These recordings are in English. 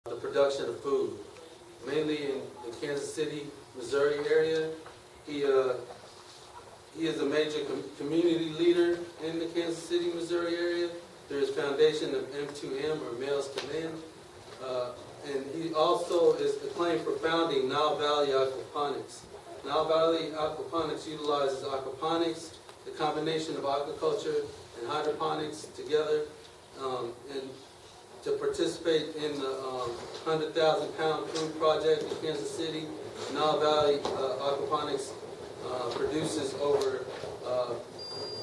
the production of food, mainly in the Kansas City, Missouri area. He is a major community leader in the Kansas City, Missouri area. There is foundation of M2M, or Males to Men. And he also is acclaimed for founding Nile Valley Aquaponics. Nile Valley Aquaponics utilizes aquaponics, the combination of aquaculture and hydroponics together, and to participate in the 100,000-pound food project in Kansas City. Nile Valley Aquaponics produces over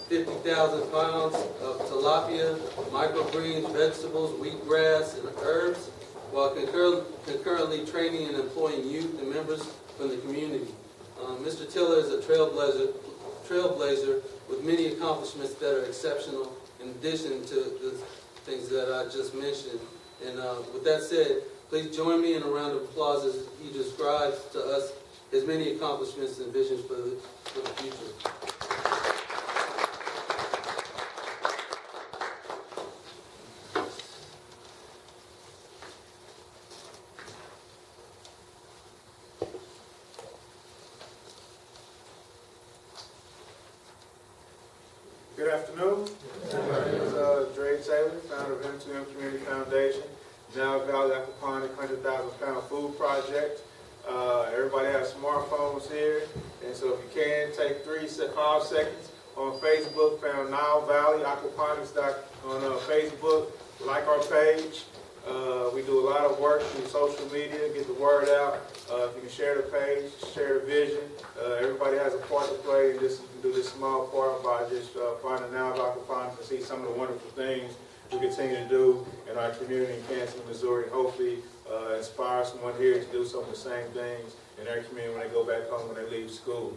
50,000 pounds of tilapia, microgreens, vegetables, wheatgrass, and herbs, while concurrently training and employing youth and members from the community. Mr. Tiller is a trailblazer with many accomplishments that are exceptional, in addition to the things that I just mentioned. And with that said, please join me in a round of applause as he describes to us his many accomplishments and visions for the future. Good afternoon. My name is Dre Taylor, founder of M2M Community Foundation, Nile Valley Aquaponics 100,000-pound food project. Everybody has smartphones here, and so if you can, take 5 seconds on Facebook, found Nile Valley Aquaponics on Facebook, like our page. We do a lot of work through social media, get the word out. If you can share the page, share the vision. Everybody has a part to play, and just do this small part by just finding Nile Valley Aquaponics and see some of the wonderful things we continue to do in our community in Kansas, Missouri, and hopefully inspire someone here to do some of the same things in their community when they go back home, when they leave school.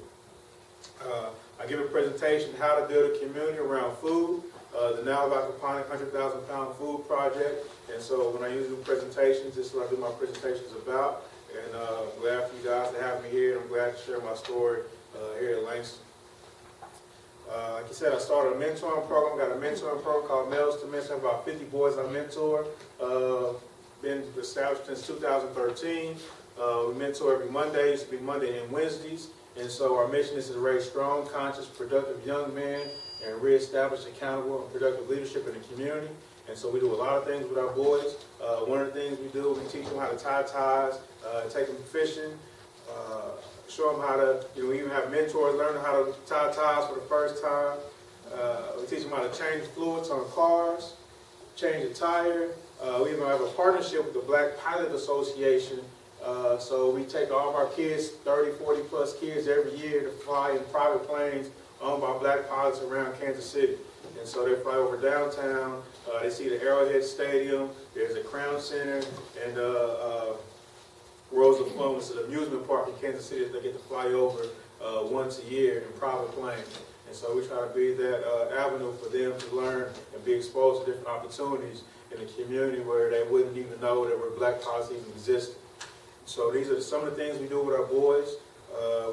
I give a presentation on how to build a community around food, the Nile Valley Aquaponics 100,000-pound food project. And so when I usually do presentations, this is what I do my presentations about. And I'm glad for you guys to have me here. I'm glad to share my story here at Langston. Like you said, I started a mentoring program. Got a mentoring program called Males to Men. So about 50 boys I mentor. Been established since 2013. We mentor every Monday. It used to be Monday and Wednesdays. And so our mission is to raise strong, conscious, productive young men and reestablish accountable and productive leadership in the community. And so we do a lot of things with our boys. One of the things we do, we teach them how to tie ties, take them fishing, show them how to, we even have mentors learning how to tie ties for the first time. We teach them how to change fluids on cars, change a tire. We even have a partnership with the Black Pilot Association. So we take all of our kids, 30, 40 plus kids every year, to fly in private planes owned by black pilots around Kansas City. And so they fly over downtown, they see the Arrowhead Stadium, there's a Crown Center, and Worlds of Fun, which is an amusement park in Kansas City that they get to fly over once a year in private planes. And so we try to be that avenue for them to learn and be exposed to different opportunities in the community where they wouldn't even know that black pilots even existed. So these are some of the things we do with our boys.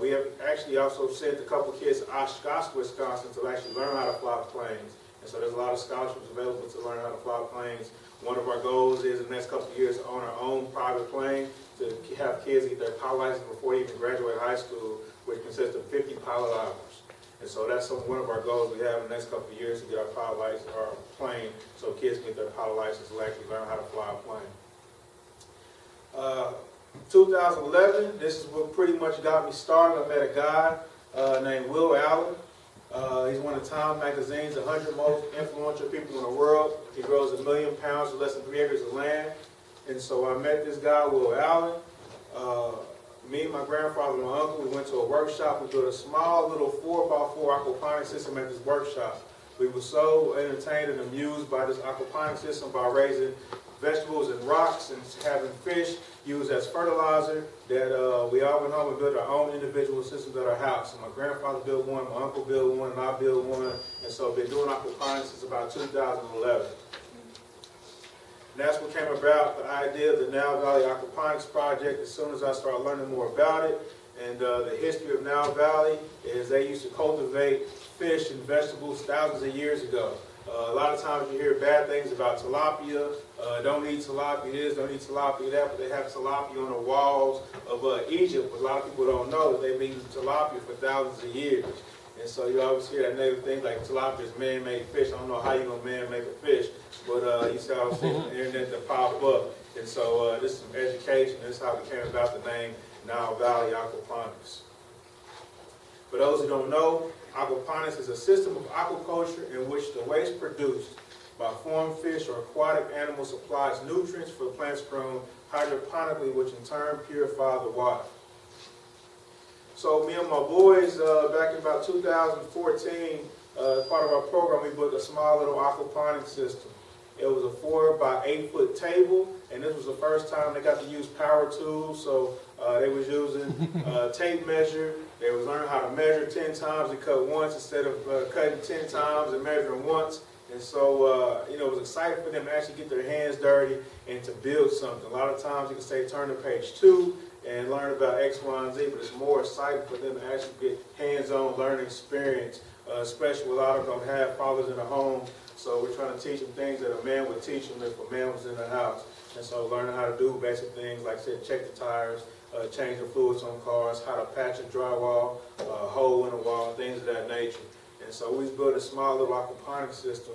We have actually also sent a couple kids to Oshkosh, Wisconsin to actually learn how to fly planes. And so there's a lot of scholarships available to learn how to fly planes. One of our goals is in the next couple of years to own our own private plane, to have kids get their pilot license before they even graduate high school, which consists of 50 pilot hours. And so that's one of our goals we have in the next couple of years, to get our pilot license, our plane, so kids can get their pilot license and actually learn how to fly a plane. 2011, this is what pretty much got me started. I met a guy named Will Allen. He's one of Time Magazine's 100 most influential people in the world. He grows 1 million pounds with less than 3 acres of land. And so I met this guy, Will Allen. Me, my grandfather, and my uncle, we went to a workshop. We built a small little 4x4 aquaponics system at this workshop. We were so entertained and amused by this aquaponics system, by raising vegetables and rocks and having fish used as fertilizer, that we all went home and built our own individual systems at our house. So my grandfather built one, my uncle built one, and I built one. And so I've been doing aquaponics since about 2011. And that's what came about, the idea of the Nile Valley Aquaponics project, as soon as I started learning more about it. And the history of Nile Valley is they used to cultivate fish and vegetables thousands of years ago. A lot of times you hear bad things about tilapia. Don't eat tilapia this, don't eat tilapia that, but they have tilapia on the walls of Egypt. But a lot of people don't know that they've been using tilapia for thousands of years. And so you always hear that negative thing like tilapia is man-made fish. I don't know how you're going to man-make a fish, but you see all those things on the internet that pop up. And so this is some education. This is how we came about the name Nile Valley Aquaponics. For those who don't know, aquaponics is a system of aquaculture in which the waste produced by farmed fish or aquatic animals supplies nutrients for plants grown hydroponically, which in turn purify the water. So me and my boys, back in about 2014, as part of our program, we built a small little aquaponics system. It was a 4 by 8 foot table, and this was the first time they got to use power tools. So they was using tape measure. They was learning how to measure 10 times and cut once instead of cutting 10 times and measuring once. And so, you know, it was exciting for them to actually get their hands dirty and to build something. A lot of times you can say turn to page 2 and learn about X, Y, and Z, but it's more exciting for them to actually get hands-on learning experience, especially a lot of them have fathers in the home. So we're trying to teach them things that a man would teach them if a man was in the house. And so learning how to do basic things like I said, check the tires, change the fluids on cars, how to patch a drywall, hole in a wall, things of that nature. And so we built a small little aquaponics system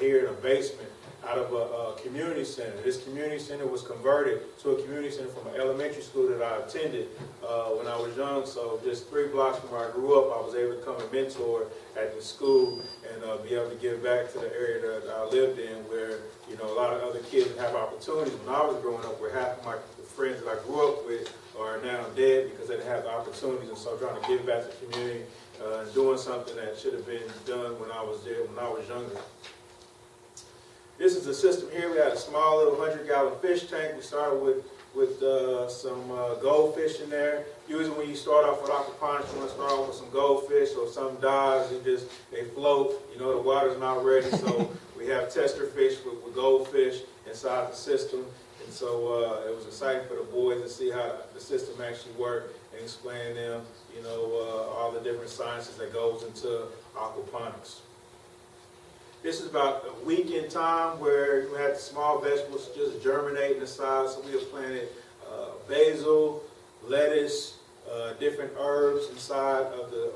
here in a basement out of a community center. This community center was converted to a community center from an elementary school that I attended when I was young. So just 3 blocks from where I grew up, I was able to come and mentor at the school and be able to give back to the area that I lived in where, you know, a lot of other kids would have opportunities. When I was growing up, where half of my friends that I grew up with are now dead because they didn't have the opportunities. And so trying to give back to the community and doing something that should have been done when I was there, when I was younger. This is the system here. We had a small little 100-gallon fish tank. We started with some goldfish in there. Usually when you start off with aquaponics, you want to start off with some goldfish or some dives. They float. You know, the water's not ready, so we have tester fish with goldfish inside the system. And so it was exciting for the boys to see how the system actually worked and explain them, you know, all the different sciences that goes into aquaponics. This is about a week in time where you had the small vegetables just germinating inside. So we have planted basil, lettuce, different herbs inside of the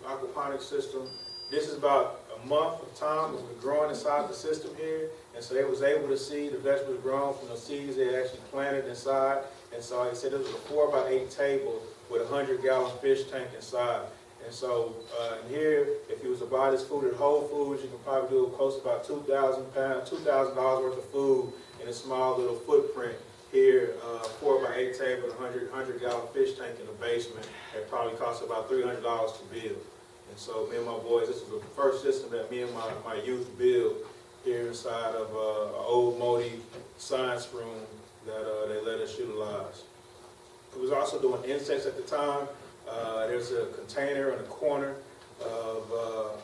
aquaponics system. This is about a month of time that we're growing inside the system here. And so they was able to see the vegetables grown from the seeds they actually planted inside. And so like I said, this was a 4 by 8 table with a 100-gallon fish tank inside. And so here, if you was to buy this food at Whole Foods, you can probably do close to about $2,000 worth of food in a small little footprint. Here, 4 by 8 table, 100-gallon fish tank in the basement. It probably costs about $300 to build. And so me and my boys, this was the first system that me and my youth built here inside of an old moldy science room that they let us utilize. We was also doing insects at the time. There's a container in the corner of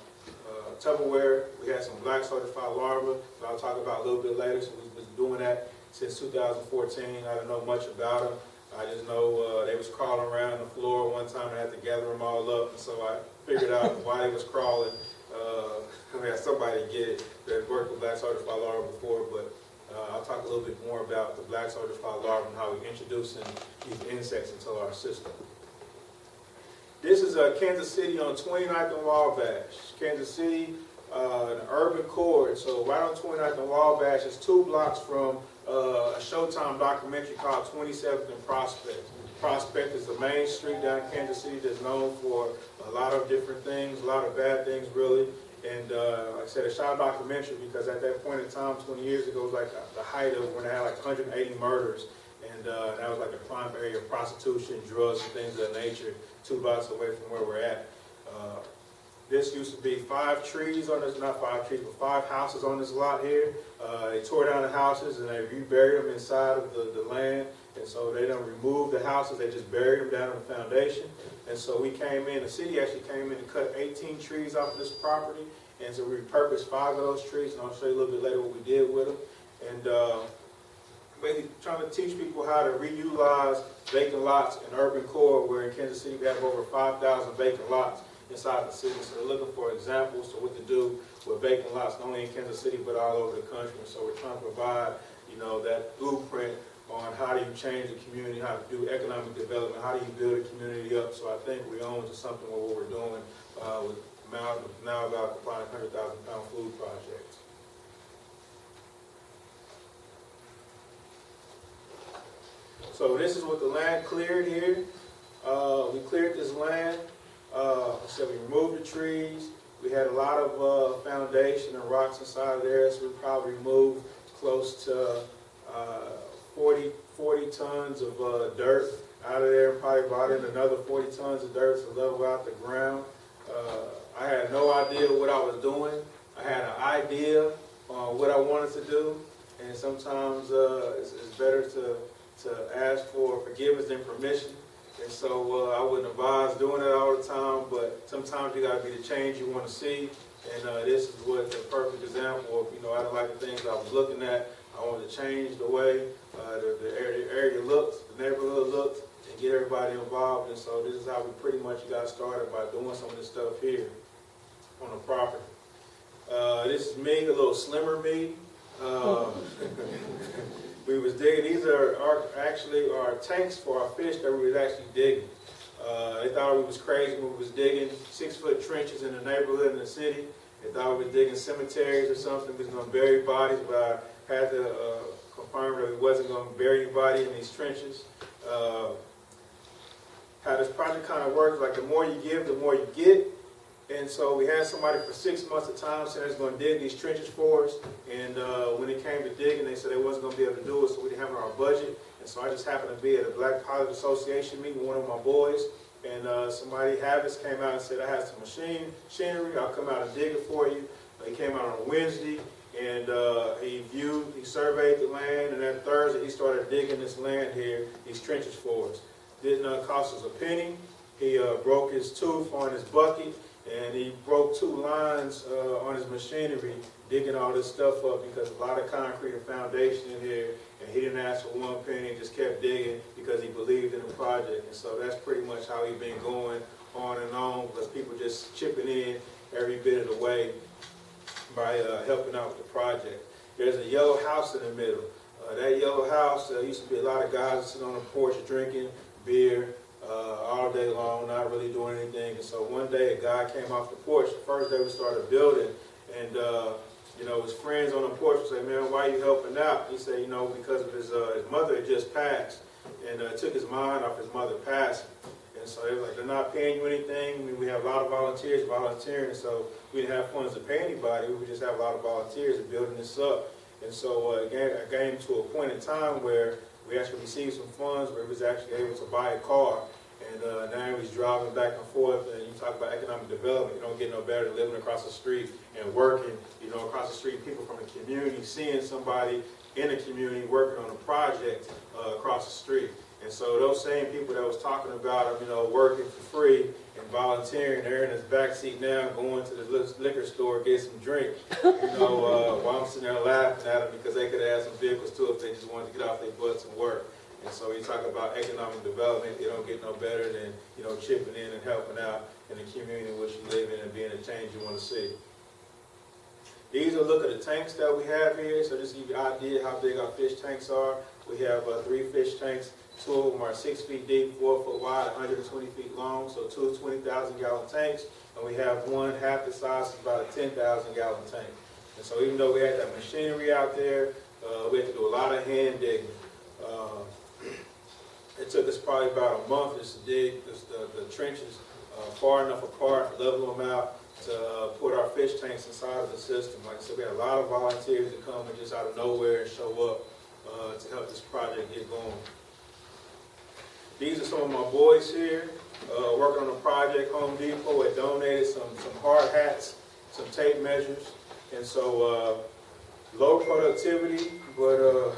Tupperware. We had some black certified larvae that I'll talk about a little bit later. So we've been doing that since 2014. I didn't know much about them. I just know they was crawling around the floor. One time I had to gather them all up, and so I figured out why they was crawling. I had somebody get it that worked with black certified larvae before, but I'll talk a little bit more about the black certified larvae and how we're introducing these insects into our system. This is Kansas City on 29th and Wabash. Kansas City, an urban core. So right on 29th and Wabash, it's 2 blocks from a Showtime documentary called 27th and Prospect. Prospect is the main street down in Kansas City that's known for a lot of different things, a lot of bad things really. And like I said, I shot a documentary because at that point in time, 20 years ago, it was like the height of when they had like 180 murders. And that was like a prime area of prostitution, drugs, and things of that nature, 2 blocks away from where we're at. This used to be 5 trees on this, not 5 trees, but 5 houses on this lot here. They tore down the houses and they reburied them inside of the land. And so they don't remove the houses, they just buried them down in the foundation. And so we came in, the city actually came in and cut 18 trees off of this property. And so we repurposed 5 of those trees, and I'll show you a little bit later what we did with them. And basically trying to teach people how to reutilize vacant lots in urban core, where in Kansas City we have over 5,000 vacant lots. inside the city. So they're looking for examples of what to do with vacant lots, not only in Kansas City, but all over the country. And so we're trying to provide, that blueprint on how do you change the community, how to do economic development, how do you build a community up. So I think we own to something with what we're doing with Nile Valley Aquaponics 100,000-pound food project. So this is what the land cleared here. We cleared this land. So we removed the trees. We had a lot of foundation and rocks inside of there, so we probably removed close to 40 tons of dirt out of there, and probably brought in another 40 tons of dirt to level out the ground. I had no idea what I was doing. I had an idea on what I wanted to do, and sometimes it's better to ask for forgiveness than permission. And so I wouldn't advise doing that all the time, but sometimes you got to be the change you want to see. And this is what the perfect example of, I don't like the things I was looking at. I wanted to change the way the area looked, the neighborhood looked, and get everybody involved. And so this is how we pretty much got started, by doing some of this stuff here on the property. This is me, a little slimmer me. We was digging. These are actually our tanks for our fish that we was actually digging. They thought we was crazy when we was digging 6-foot trenches in the neighborhood in the city. They thought we was digging cemeteries or something. We was going to bury bodies, but I had to confirm that we wasn't going to bury anybody in these trenches. How this project kind of works, like the more you give, the more you get. And so we had somebody for 6 months at a time saying they was going to dig these trenches for us. And when it came to digging, they said they wasn't going to be able to do it, so we didn't have it in our budget. And so I just happened to be at a Black Pilot Association meeting with one of my boys. And somebody, Havis, came out and said, I have some machinery, I'll come out and dig it for you. He came out on Wednesday, and he surveyed the land, and then Thursday he started digging this land here, these trenches for us. Didn't cost us a penny. He broke his tooth on his bucket, and he broke 2 lines on his machinery, digging all this stuff up because a lot of concrete and foundation in here, and he didn't ask for 1 penny, just kept digging because he believed in the project. And so that's pretty much how he's been going on and on, because people just chipping in every bit of the way by helping out with the project. There's a yellow house in the middle. That yellow house, used to be a lot of guys sitting on the porch drinking beer all day long, not really doing anything. And so one day a guy came off the porch. The first day we started building, and his friends on the porch would say, man, why are you helping out? He said, because of his mother had just passed, and it took his mind off his mother passing. And so they were like, they're not paying you anything. I mean, we have a lot of volunteers volunteering, and so we didn't have funds to pay anybody. We would just have a lot of volunteers in building this up. And so I came to a point in time where we actually received some funds where he was actually able to buy a car. And now he's driving back and forth, and you talk about economic development, you don't get no better than living across the street and working, across the street, people from the community, seeing somebody in the community working on a project across the street. And so those same people that was talking about him, working for free and volunteering, they're in his backseat now, going to the liquor store, get some drink, while I'm sitting there laughing at them because they could have had some vehicles too if they just wanted to get off their butts and work. And so you talk about economic development, you don't get no better than, chipping in and helping out in the community in which you live in and being the change you want to see. These are a look at the tanks that we have here. So just to give you an idea how big our fish tanks are. We have 3 fish tanks. 2 of them are 6 feet deep, 4 foot wide, 120 feet long. So 2 20,000-gallon tanks. And we have one half the size, about a 10,000-gallon tank. And so even though we had that machinery out there, we had to do a lot of hand digging. It took us probably about a month just to dig the trenches far enough apart, level them out to put our fish tanks inside of the system. Like I said, we had a lot of volunteers that come and just out of nowhere and show up to help this project get going. These are some of my boys here working on the project. Home Depot had donated some hard hats, some tape measures, and so low productivity, but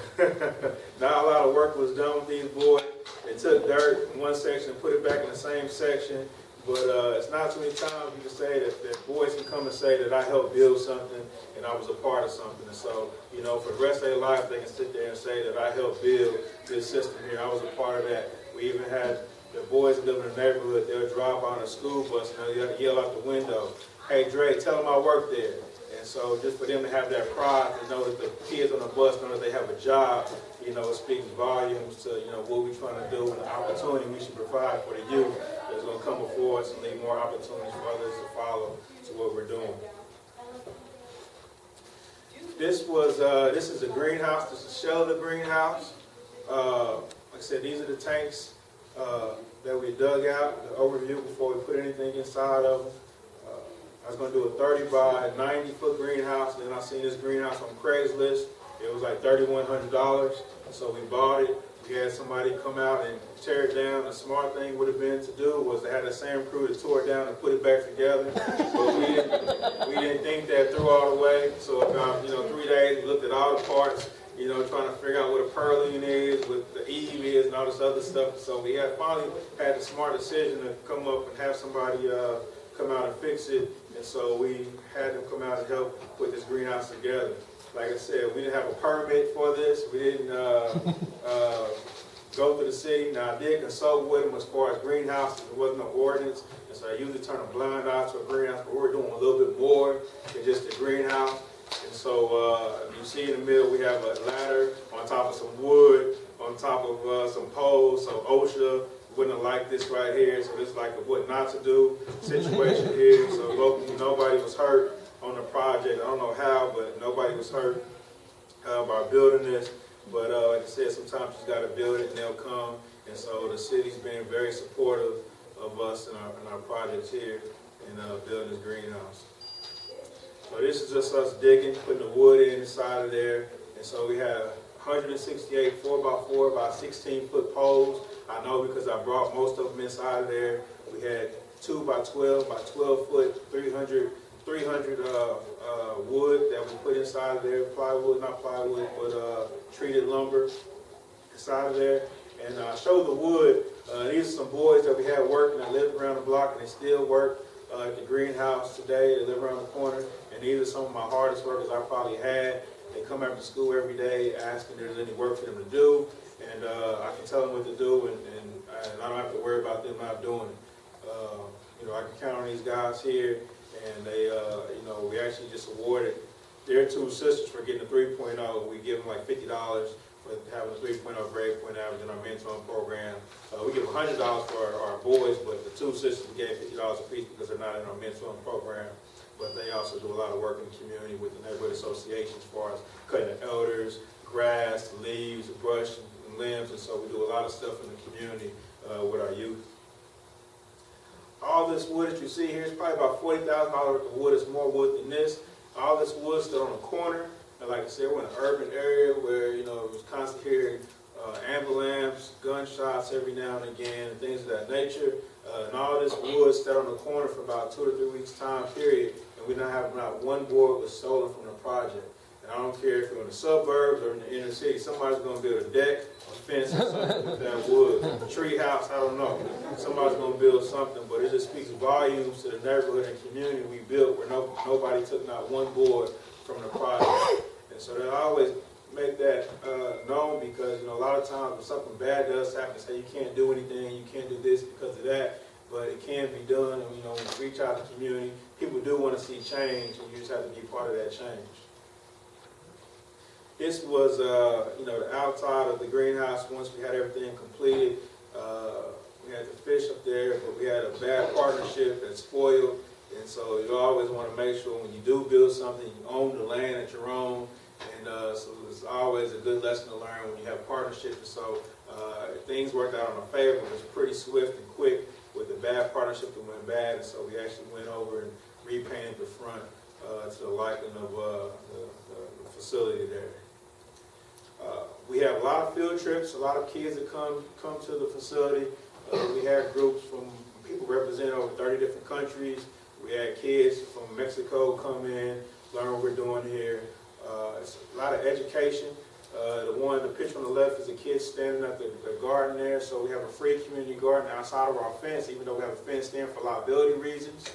not a lot of work was done with these boys. They took dirt in one section and put it back in the same section, but it's not too many times you can say that boys can come and say that I helped build something and I was a part of something. And so, for the rest of their life, they can sit there and say that I helped build this system here. I was a part of that. We even had the boys that live in the neighborhood, they'll drive on a school bus and they'll yell out the window, "Hey Dre, tell them I work there." And so just for them to have that pride, to know that the kids on the bus know that they have a job, you know, it speaks volumes to, you know, what we're trying to do and the opportunity we should provide for the youth that's going to come before us and leave more opportunities for others to follow to what we're doing. This is a greenhouse. This is a shell of the greenhouse. Like I said, these are the tanks that we dug out, the overview before we put anything inside of them. I was going to do a 30 by 90 foot greenhouse, and then I seen this greenhouse on Craigslist. It was like $3,100, so we bought it. We had somebody come out and tear it down. The smart thing would have been to do was to have the same crew that tore it down and put it back together. But we didn't think that through all the way. So about 3 days, we looked at all the parts, trying to figure out what a purlin is, what the eave is, and all this other stuff. So we finally had the smart decision to come up and have somebody come out and fix it. And so we had them come out and help put this greenhouse together. Like I said, we didn't have a permit for this. We didn't go to the city. Now, I did consult with them as far as greenhouses. There wasn't no ordinance. And so I usually turn a blind eye to a greenhouse, but we're doing a little bit more than just a greenhouse. And so you see in the middle, we have a ladder on top of some wood, on top of some poles. So OSHA wouldn't have liked this right here. So this is like a what not to do situation here. So locally, nobody was hurt on the project. I don't know how, but nobody was hurt by building this. But like I said, sometimes you just got to build it and they'll come. And so the city's been very supportive of us and our projects here and building this greenhouse. So this is just us digging, putting the wood inside of there. And so we have 168 4x4 by 16 foot poles. I know because I brought most of them inside of there. We had 2 by 12 by 12 foot, 300 wood that we put inside of there. Plywood, not plywood, but treated lumber inside of there. And I showed the wood. These are some boys that we had working that lived around the block, and they still work at the greenhouse today. They live around the corner. And these are some of my hardest workers I probably had. They come after school every day asking if there's any work for them to do. And I can tell them what to do, and I don't have to worry about them not doing it. I can count on these guys here, and they, we actually just awarded their 2 sisters for getting a 3.0. We give them like $50 for having a 3.0 grade point average in our mentoring program. We give $100 for our boys, but the 2 sisters we gave $50 a piece because they're not in our mentoring program. But they also do a lot of work in the community with the neighborhood association as far as cutting the elders, grass, leaves, brush, and limbs. And so we do a lot of stuff in the community with our youth. All this wood that you see here is probably about $40,000 worth of wood. It's more wood than this. All this wood still on the corner. And like I said, we're in an urban area where, it was constantly hearing ambulance, gunshots every now and again, and things of that nature. And all this wood stayed on the corner for about 2 to 3 weeks time period. And we now have not one board was stolen from the project. And I don't care if you're in the suburbs or in the inner city, somebody's going to build a deck, a fence, or something with that wood. A tree house, I don't know. Somebody's going to build something, but it just speaks volumes to the neighborhood and community we built where nobody took not one board from the project. And so they always make that known because, a lot of times when something bad does happen, say you can't do anything, you can't do this because of that, but it can be done. And, when we reach out to the community, people do want to see change, and you just have to be part of that change. This was, the outside of the greenhouse once we had everything completed. We had the fish up there, but we had a bad partnership that spoiled. And so you always want to make sure when you do build something, you own the land that you're on. And so it's always a good lesson to learn when you have partnerships. And so things worked out in our favor. It was pretty swift and quick with the bad partnership that went bad. And so we actually went over and repainted the front to the liking of the facility there. We have a lot of field trips, a lot of kids that come to the facility. We had groups from people representing over 30 different countries. We had kids from Mexico come in, learn what we're doing here. It's a lot of education. The picture on the left is a kid standing at the garden there. So we have a free community garden outside of our fence, even though we have a fence there for liability reasons.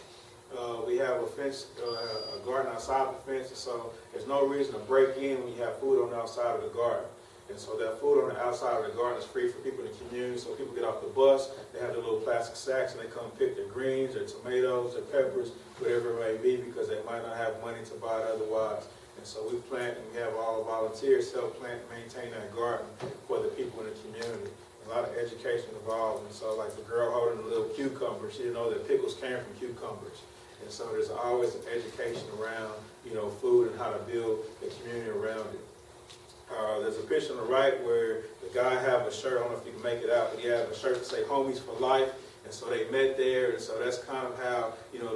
We have a garden outside the fence, and so there's no reason to break in when you have food on the outside of the garden. And so that food on the outside of the garden is free for people in the community. So people get off the bus, they have their little plastic sacks, and they come pick their greens, their tomatoes, their peppers, whatever it may be, because they might not have money to buy it otherwise. And so we plant, and we have all the volunteers help plant and maintain that garden for the people in the community. A lot of education involved. And so like the girl holding the little cucumber, she didn't know that pickles came from cucumbers. And so there's always an education around, food and how to build the community around it. There's a picture on the right where the guy have a shirt, I don't know if you can make it out, but he had a shirt that say homies for life. And so they met there, and so that's kind of how,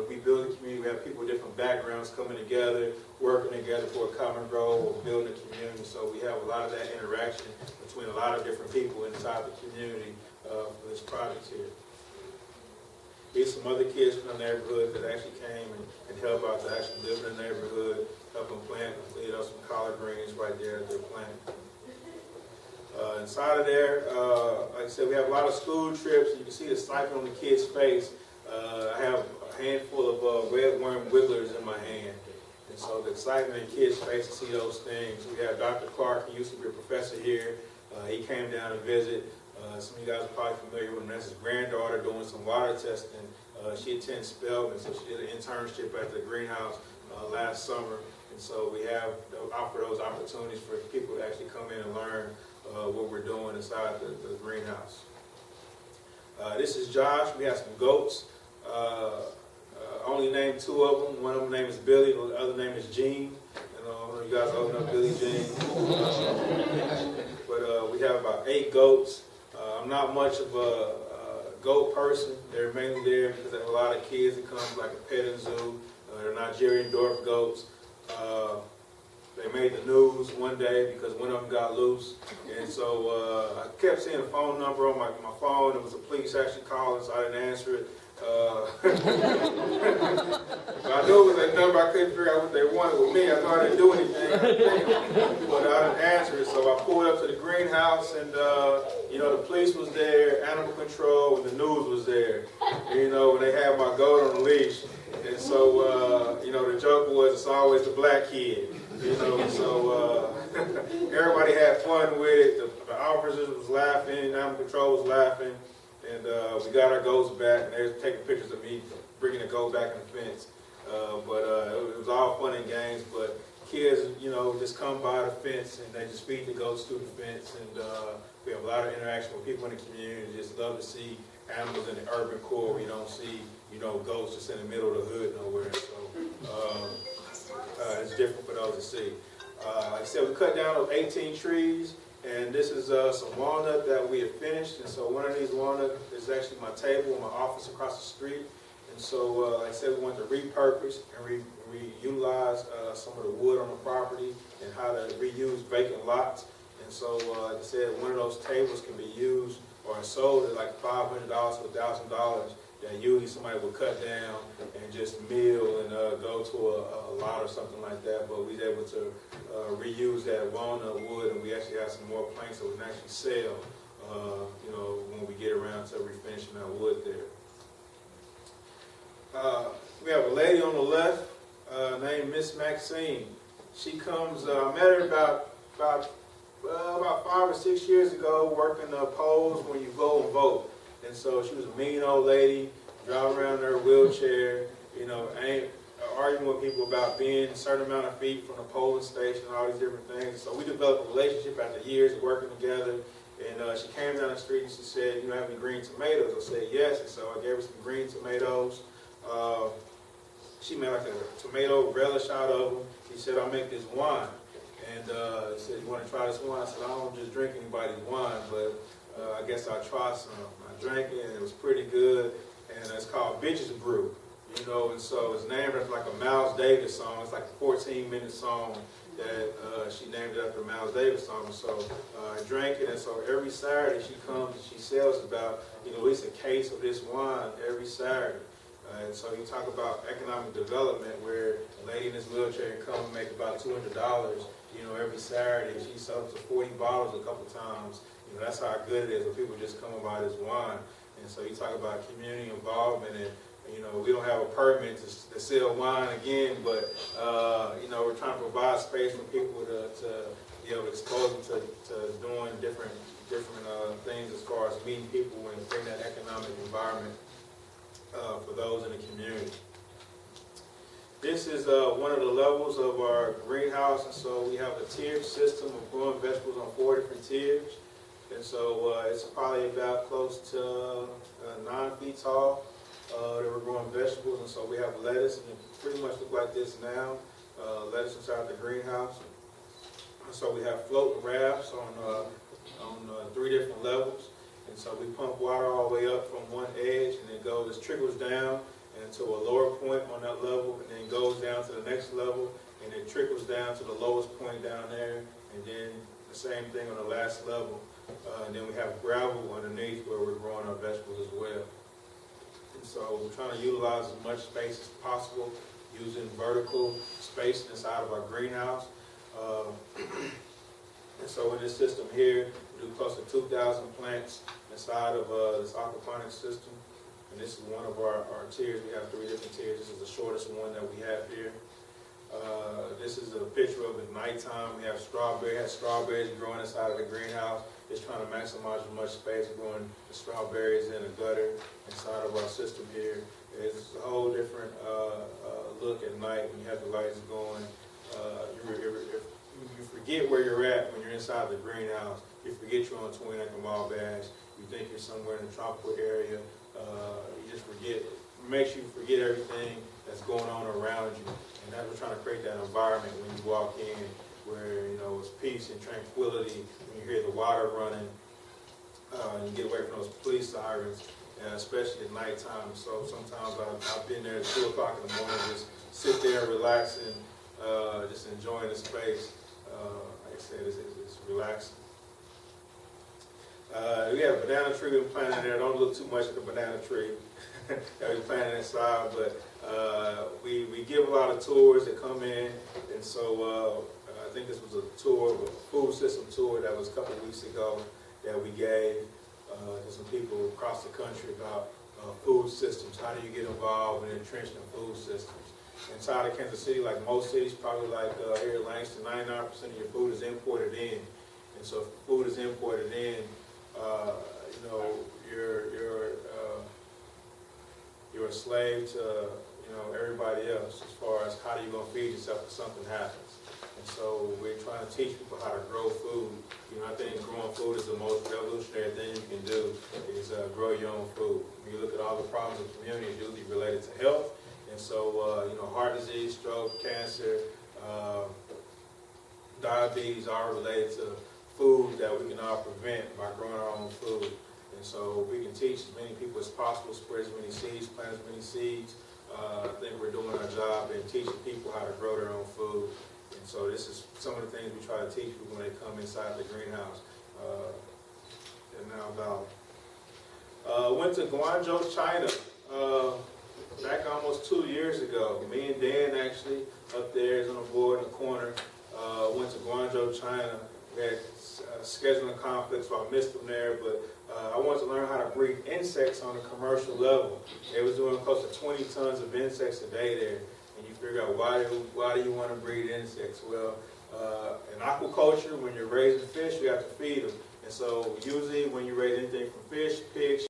we build a community. We have people with different backgrounds coming together, working together for a common goal of building a community. So we have a lot of that interaction between a lot of different people inside the community for this project here. Here's some other kids from the neighborhood that actually came and helped out to actually live in the neighborhood, help them plant, some collard greens right there that they're planting. Inside of there, like I said, we have a lot of school trips. You can see the excitement on the kid's face. I have a handful of red worm wigglers in my hand. And so the excitement in kids' face to see those things. We have Dr. Clark, he used to be a professor here. He came down to visit. Some of you guys are probably familiar with him. That's his granddaughter doing some water testing. She attends Spelman, so she did an internship at the greenhouse last summer. And so we have offer those opportunities for people to actually come in and learn what we're doing inside the greenhouse. This is Josh. We have some goats. Only named 2 of them. One of them name is Billy. The other name is Gene. I don't know if you guys open up Billy Jean. But we have about 8 goats. I'm not much of a goat person. They're mainly there because there are a lot of kids that come like a petting zoo. They're Nigerian dwarf goats. They made the news one day because one of them got loose. And so I kept seeing a phone number on my phone. It was a police actually calling, so I didn't answer it. But I knew it was that number. I couldn't figure out what they wanted with me. I know I didn't do anything. But I didn't answer it. So I pulled up to the greenhouse, and the police was there, animal control, and the news was there. When they had my goat on the leash. And so, the joke was, it's always the black kid. So everybody had fun with it. The officers was laughing, animal control was laughing, and we got our goats back, and they were taking pictures of me bringing the goat back in the fence. But it was all fun and games, but kids, just come by the fence, and they just feed the goats through the fence, and we have a lot of interaction with people in the community. Just love to see animals in the urban core where you don't see, goats just in the middle of the hood nowhere. So it's different for those to see. Like I said, we cut down 18 trees, and this is some walnut that we have finished. And so one of these walnuts is actually my table in my office across the street. And so, like I said, we wanted to repurpose and reutilize some of the wood on the property and how to reuse vacant lots. And so, like I said, one of those tables can be used or sold at like $500 to $1,000 that usually somebody would cut down and just mill and go to a lot or something like that. But we were able to reuse that walnut wood, and we actually have some more planks that we can actually sell, when we get around to refinishing that wood there. We have a lady on the left named Miss Maxine. She comes, I met her about 5 or 6 years ago working polls when you go and vote. And so she was a mean old lady, driving around in her wheelchair, arguing with people about being a certain amount of feet from the polling station, all these different things. So we developed a relationship after years of working together. And she came down the street and she said, have any green tomatoes? I said, yes. And so I gave her some green tomatoes. She made like a tomato relish out of them. She said, I'll make this wine. And she said, you want to try this wine? I said, I don't just drink anybody's wine, but I guess I'll try some. I drank it, and it was pretty good. And it's called Bitches Brew, and so it's named after like a Miles Davis song. It's like a 14-minute song that she named it after a Miles Davis song. So I drank it, and so every Saturday she comes and she sells about, at least a case of this wine every Saturday. And so you talk about economic development where a lady in this wheelchair can come and make about $200, every Saturday. She sells to 40 bottles a couple times. That's how good it is when people just come and buy this wine. And so you talk about community involvement, and we don't have a permit to sell wine again, but we're trying to provide space for people to expose them to doing different things as far as meeting people and creating that economic environment for those in the community. This is one of the levels of our greenhouse, and so we have a tiered system of growing vegetables on 4 different tiers. And so it's probably about close to 9 feet tall that we're growing vegetables. And so we have lettuce, and it pretty much look like this now, lettuce inside the greenhouse. And so we have floating rafts on 3 different levels. And so we pump water all the way up from one edge, and it trickles down to a lower point on that level, and then goes down to the next level, and it trickles down to the lowest point down there, and then the same thing on the last level. And then we have gravel underneath where we're growing our vegetables as well. And so we're trying to utilize as much space as possible using vertical space inside of our greenhouse. And so in this system here, we do close to 2,000 plants inside of this aquaponics system. And this is one of our tiers. We have 3 different tiers. This is the shortest one that we have here. This is a picture of at nighttime. We have strawberries growing inside of the greenhouse. Just trying to maximize as much space, growing the strawberries in a gutter inside of our system here. It's a whole different look at night when you have the lights going. You forget where you're at when you're inside the greenhouse. You forget you're on 29th and Wabash. You think you're somewhere in the tropical area. You just forget. It makes you forget everything that's going on around you. And that's we're trying to create that environment when you walk in, where it's peace and tranquility. When you hear the water running, you get away from those police sirens, especially at nighttime. So sometimes I've been there at 2 o'clock in the morning, just sit there relaxing, just enjoying the space. Like I said, it's relaxing. We have a banana tree we planted there. Don't look too much at the banana tree that we planted inside, but we give a lot of tours that come in, and so I think this was a food system tour that was a couple weeks ago that we gave to some people across the country about food systems. How do you get involved in entrenching food systems? Inside of Kansas City, like most cities, probably like here at Langston, 99% of your food is imported in. And so if food is imported in, you're a slave to everybody else as far as how are you going to feed yourself if something happens. And so we're trying to teach people how to grow food. I think growing food is the most revolutionary thing you can do is grow your own food. When you look at all the problems in the community, it's usually related to health. And so, heart disease, stroke, cancer, diabetes are related to food that we can all prevent by growing our own food. And so we can teach as many people as possible, spread as many seeds, plant as many seeds. I think we're doing our job in teaching people how to grow their own food. And so this is some of the things we try to teach people when they come inside the greenhouse in Nile Valley. Went to Guangzhou, China. Back almost 2 years ago. Me and Dan actually up there is on the board in the corner. Went to Guangzhou, China. We had scheduling conflicts, so I missed them there, but I wanted to learn how to breed insects on a commercial level. They was doing close to 20 tons of insects a day there, and you figure out why do you want to breed insects? Well, in aquaculture, when you're raising fish, you have to feed them. And so usually when you raise anything from fish, pigs,